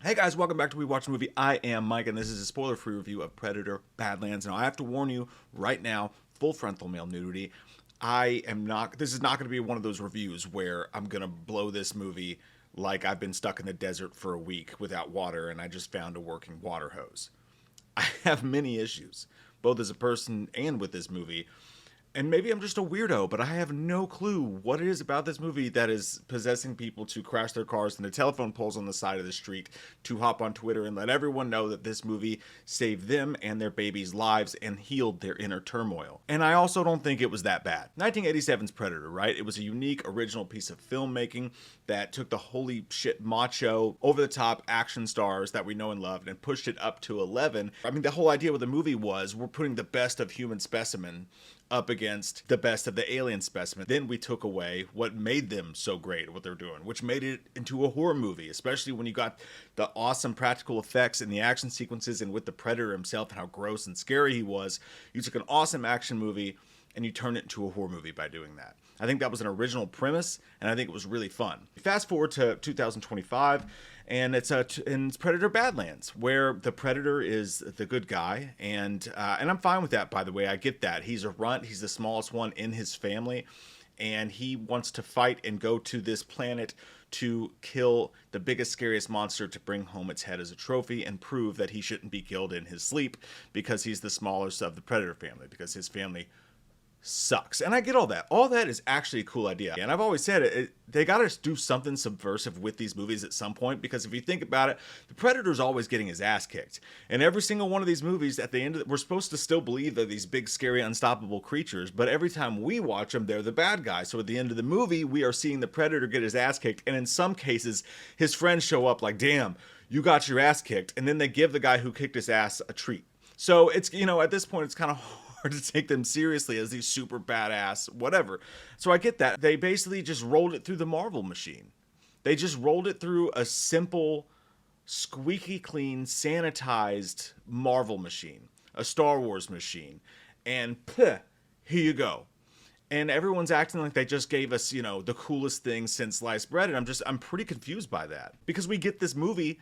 Hey guys, welcome back to We Watch a Movie. I am Mike, and this is a spoiler-free review of Predator: Badlands. Now, I have to warn you right now, full frontal male nudity. This is not going to be one of those reviews where I'm going to blow this movie like I've been stuck in the desert for a week without water and I just found a working water hose. I have many issues, both as a person and with this movie. And maybe I'm just a weirdo, but I have no clue what it is about this movie that is possessing people to crash their cars into telephone poles on the side of the street, to hop on Twitter and let everyone know that this movie saved them and their babies' lives and healed their inner turmoil. And I also don't think it was that bad. 1987's Predator, right? It was a unique, original piece of filmmaking that took the holy shit macho, over-the-top action stars that we know and love and pushed it up to 11. I mean, the whole idea with the movie was we're putting the best of human specimen up against the best of the alien specimen. Then we took away what made them so great at what they're doing, which made it into a horror movie, especially when you got the awesome practical effects and the action sequences and with the Predator himself and how gross and scary he was. You took an awesome action movie and you turned it into a horror movie by doing that. I think that was an original premise, and I think it was really fun. Fast forward to 2025, and it's Predator: Badlands, where the Predator is the good guy, and I'm fine with that. By the way, I get that he's a runt, he's the smallest one in his family, and he wants to fight and go to this planet to kill the biggest, scariest monster to bring home its head as a trophy and prove that he shouldn't be killed in his sleep because he's the smallest of the Predator family, because his family sucks. And I get all that. All that is actually a cool idea. And I've always said they got to do something subversive with these movies at some point, because if you think about it, the Predator's always getting his ass kicked. And every single one of these movies, at the end of we're supposed to still believe they're these big, scary, unstoppable creatures, but every time we watch them, they're the bad guy. So at the end of the movie, we are seeing the Predator get his ass kicked. And in some cases, his friends show up like, damn, you got your ass kicked. And then they give the guy who kicked his ass a treat. So it's, at this point, it's kind of hard to take them seriously as these super badass whatever. So I get that. They basically just rolled it through the Marvel machine. They just rolled it through a simple, squeaky clean, sanitized Marvel machine, a Star Wars machine, and here you go. And everyone's acting like they just gave us, the coolest thing since sliced bread, and I'm pretty confused by that, because we get this movie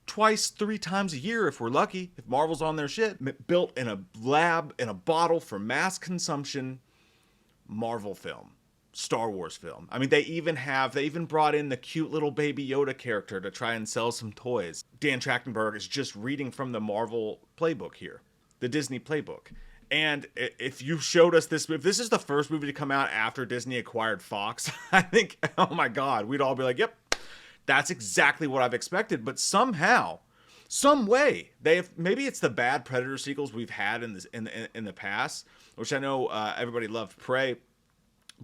twice, 3 times a year if we're lucky, if Marvel's on their shit, built in a lab, in a bottle for mass consumption. Marvel film, Star Wars film. I mean, they even brought in the cute little baby Yoda character to try and sell some toys. Dan Trachtenberg is just reading from the Marvel playbook here, the Disney playbook. And if you showed us this, if this is the first movie to come out after Disney acquired Fox, I think, oh my God, we'd all be like, yep, that's exactly what I've expected. But somehow, some way, maybe it's the bad Predator sequels we've had in the past, which I know everybody loved Prey,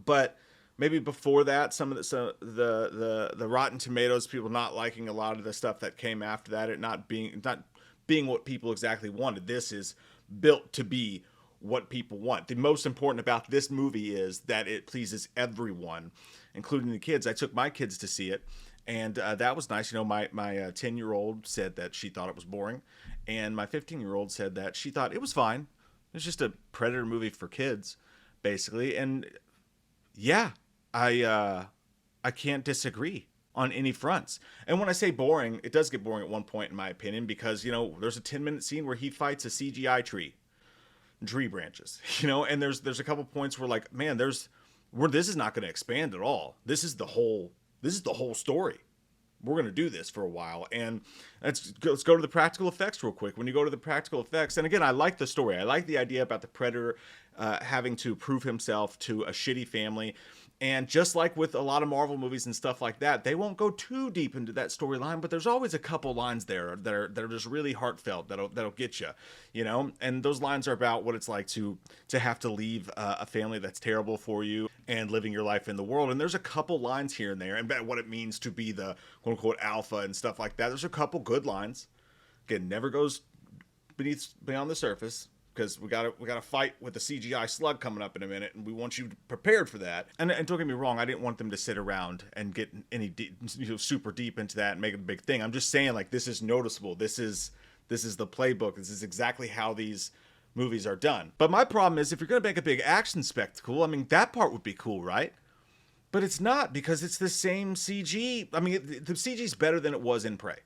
but maybe before that, some of the Rotten Tomatoes people not liking a lot of the stuff that came after that, it not being what people exactly wanted. This is built to be what people want. The most important about this movie is that it pleases everyone, including the kids. I took my kids to see it. And that was nice. My 10-year-old said that she thought it was boring. And my 15-year-old said that she thought it was fine. It's just a Predator movie for kids, basically. And yeah, I can't disagree on any fronts. And when I say boring, it does get boring at one point, in my opinion, because, there's a 10-minute scene where he fights a CGI tree branches, and there's a couple points where, like, man, this is not going to expand at all. This is the whole story. We're going to do this for a while. And let's go to the practical effects real quick. When you go to the practical effects, and again, I like the story. I like the idea about the Predator having to prove himself to a shitty family. And just like with a lot of Marvel movies and stuff like that, they won't go too deep into that storyline, but there's always a couple lines there that are just really heartfelt, that'll get you, And those lines are about what it's like to have to leave a family that's terrible for you and living your life in the world. And there's a couple lines here and there, and what it means to be the quote unquote alpha and stuff like that. There's a couple good lines. Again, never goes beyond the surface, because we gotta fight with the CGI slug coming up in a minute, and we want you prepared for that. And don't get me wrong, I didn't want them to sit around and get any super deep into that and make it a big thing. I'm just saying, like, this is noticeable. This is the playbook. This is exactly how these movies are done. But my problem is, if you're gonna make a big action spectacle, I mean, that part would be cool, right? But it's not, because it's the same CG. I mean, the CG's better than it was in Prey.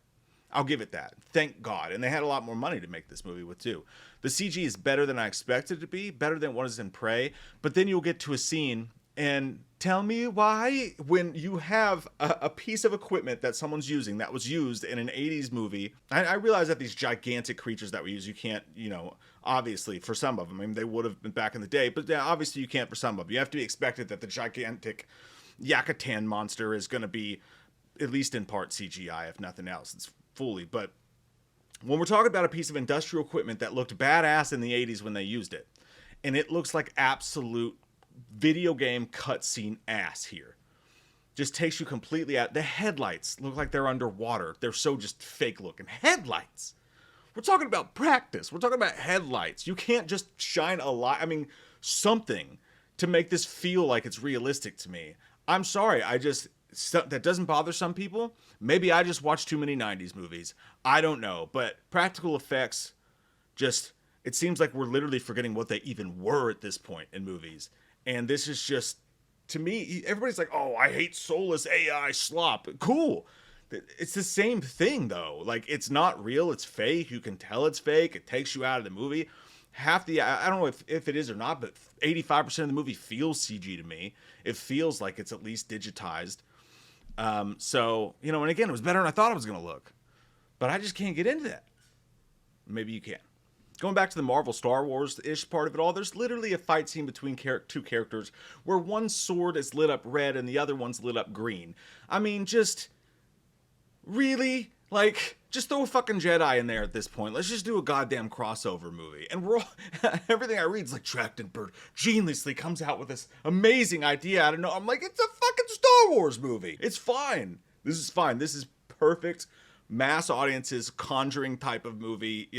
I'll give it that. Thank God. And they had a lot more money to make this movie with, too. The CG is better than I expected it to be, better than what is in Prey. But then you'll get to a scene and tell me why, when you have a piece of equipment that someone's using that was used in an 80s movie. I realize that these gigantic creatures that we use, you can't, obviously for some of them, I mean, they would have been back in the day, but yeah, obviously you can't for some of them. You have to be expected that the gigantic Yakatan monster is going to be at least in part CGI, if nothing else. It's fully, but when we're talking about a piece of industrial equipment that looked badass in the 80s when they used it, and it looks like absolute video game cutscene ass here. Just takes you completely out. The headlights look like they're underwater. They're so just fake looking. Headlights! We're talking about practice. We're talking about headlights. You can't just shine a light. I mean, something to make this feel like it's realistic to me. I'm sorry. That doesn't bother some people. Maybe I just watch too many 90s movies. I don't know. But practical effects just, it seems like we're literally forgetting what they even were at this point in movies. And this is just, to me, everybody's like, oh, I hate soulless AI slop. Cool. It's the same thing, though. Like, it's not real. It's fake. You can tell it's fake. It takes you out of the movie. I don't know if it is or not, but 85% of the movie feels CG to me. It feels like it's at least digitized. So, and again, it was better than I thought it was going to look. But I just can't get into that. Maybe you can. Going back to the Marvel Star Wars-ish part of it all, there's literally a fight scene between two characters where one sword is lit up red and the other one's lit up green. I mean, just... really? Like, just throw a fucking Jedi in there at this point. Let's just do a goddamn crossover movie. And we're all... everything I read is like, Trachtenberg geniusly comes out with this amazing idea. I don't know. I'm like, it's a fucking Star Wars movie. It's fine. This is fine. This is perfect mass audiences Conjuring type of movie,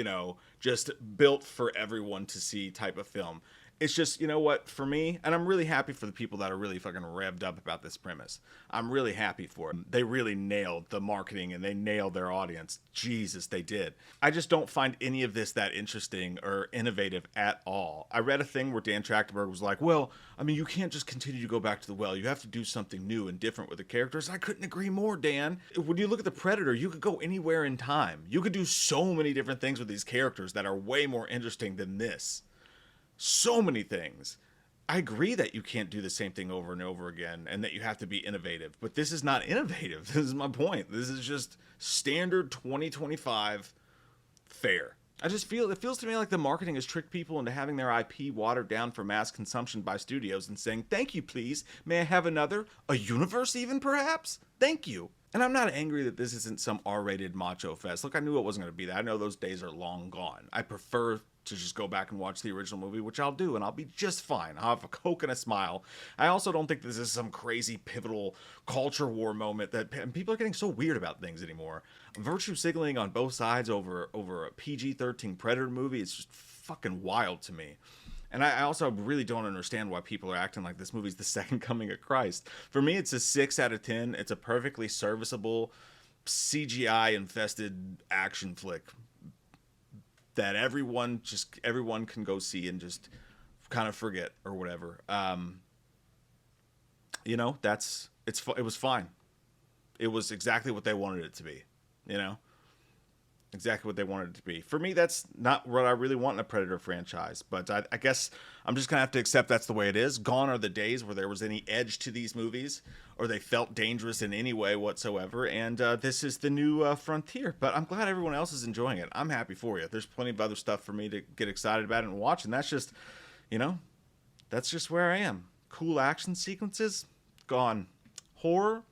just built for everyone to see type of film. It's just, what, for me, and I'm really happy for the people that are really fucking revved up about this premise. I'm really happy for them. They really nailed the marketing and they nailed their audience. Jesus, they did. I just don't find any of this that interesting or innovative at all. I read a thing where Dan Trachtenberg was like, well, I mean, you can't just continue to go back to the well. You have to do something new and different with the characters. I couldn't agree more, Dan. When you look at The Predator, you could go anywhere in time. You could do so many different things with these characters that are way more interesting than this. So many things. I agree that you can't do the same thing over and over again and that you have to be innovative, but this is not innovative. This is my point. This is just standard 2025 fare. It feels to me like the marketing has tricked people into having their IP watered down for mass consumption by studios and saying, thank you, please. May I have another? A universe even, perhaps? Thank you. And I'm not angry that this isn't some R-rated macho fest. Look, I knew it wasn't going to be that. I know those days are long gone. I prefer to just go back and watch the original movie, which I'll do, and I'll be just fine. I'll have a Coke and a smile. I also don't think this is some crazy pivotal culture war moment and people are getting so weird about things anymore. Virtue signaling on both sides over a PG-13 Predator movie is just fucking wild to me. And I also really don't understand why people are acting like this movie's the second coming of Christ. For me, it's a 6 out of 10. It's a perfectly serviceable CGI-infested action flick that everyone can go see and just kind of forget or whatever. It was fine. It was exactly what they wanted it to be, exactly what they wanted it to be. For me, that's not what I really want in a Predator franchise, but I guess I'm just gonna have to accept that's the way it is. Gone are the days where there was any edge to these movies or they felt dangerous in any way whatsoever, and this is the new frontier. But I'm glad everyone else is enjoying it. I'm happy for you. There's plenty of other stuff for me to get excited about and watch, and that's just, that's just where I am. Cool action sequences, gone. Horror,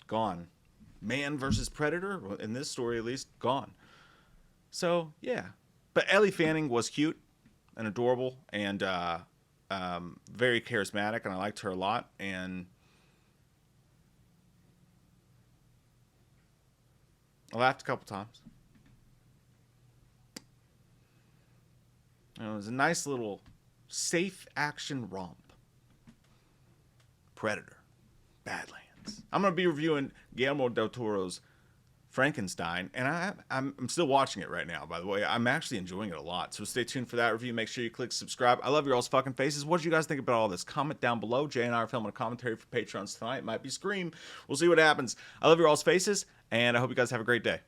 gone. Man versus Predator, in this story at least, gone. So, yeah. But Ellie Fanning was cute and adorable and very charismatic, and I liked her a lot. And I laughed a couple times. It was a nice little safe action romp. Predator. Badlands. I'm going to be reviewing Guillermo del Toro's Frankenstein, and I'm still watching it right now, by the way. I'm actually enjoying it a lot, so stay tuned for that review. Make sure you click subscribe. I love your all's fucking faces. What did you guys think about all this? Comment down below. Jay and I are filming a commentary for Patrons tonight. It might be Scream. We'll see what happens. I love your all's faces, and I hope you guys have a great day.